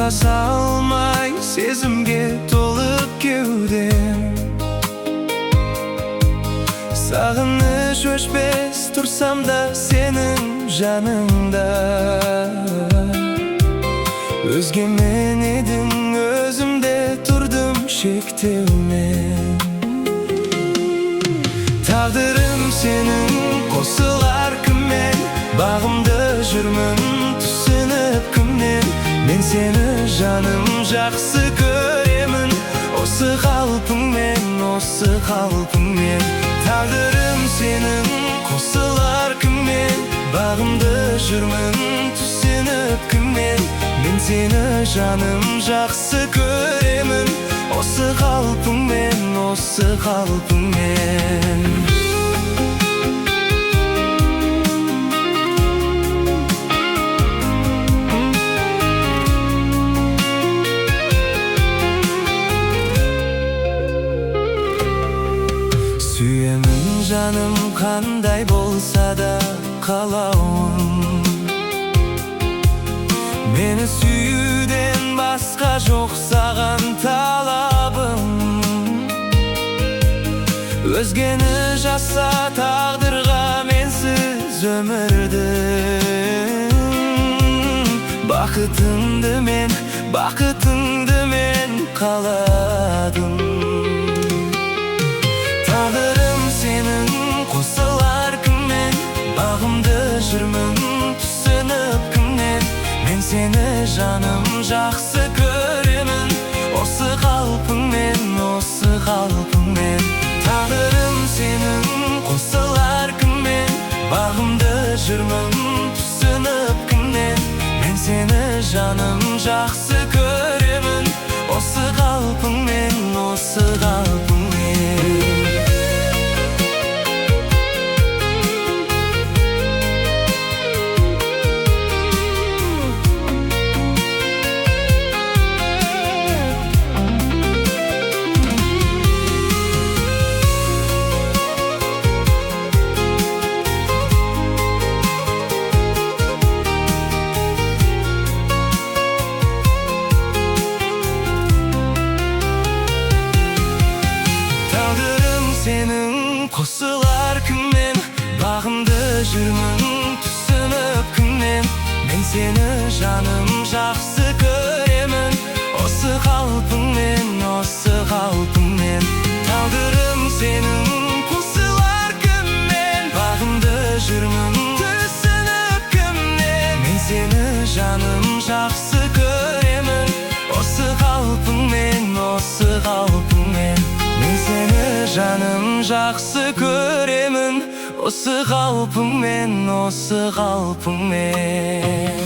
тоқтаса алмай, сезімге толып кеудем. Сағыныш өшпес тұрсам да сенің жаныңда. Өзгемен едің, өзімде тұрдым шектеумен. Тағдырым сенің, қосылар кіммен? Бағымды жүрмін түсініп кімнен? Мен сені жаным жақсы көремін, осы қалпыңмен, осы қалпыңмен. Тағдырым сенің, қосылар кіммен? Бағымды жүрмін түсініп кімнен? Мен сені жаным жақсы көремін, осы қалпыңмен, осы қалпыңмен. Сүйемін жаным, қандай болса да қалауым. Мені сүюден басқа жоқ саған талабым. Өзгені жаса тағдырға менсіз өмірді. Бақытыңды мен қаладым. Тағдырым сенің, қосылар кіммен? Бағымды жүрмін түсініп кімнен? Мен сені жаным жақсы көремін, осы қалпыңмен, осы қалпыңмен. Тағдырым сенің, қосылар кіммен? Бағымды жүрмін түсініп кімнен? Мен сені жаным жақсы көремін, осы қалпыңмен, осы қалпыңмен. Сенің, қосылар кіммен? Бағымды жүрмін түсініп кімнен? Мен сені жаным жақсы көремін, осы қалпыңмен, осы қалпыңмен. Тағдырым сенің, қосылар кіммен? Бағымды жүрмін түсініп кімнен? Мен сені жаным жақсы көремін, осы қалпыңмен, осы қалпыңмен. Мен сені жаным жақсы көремін, осы қалпыңмен, осы қалпыңмен.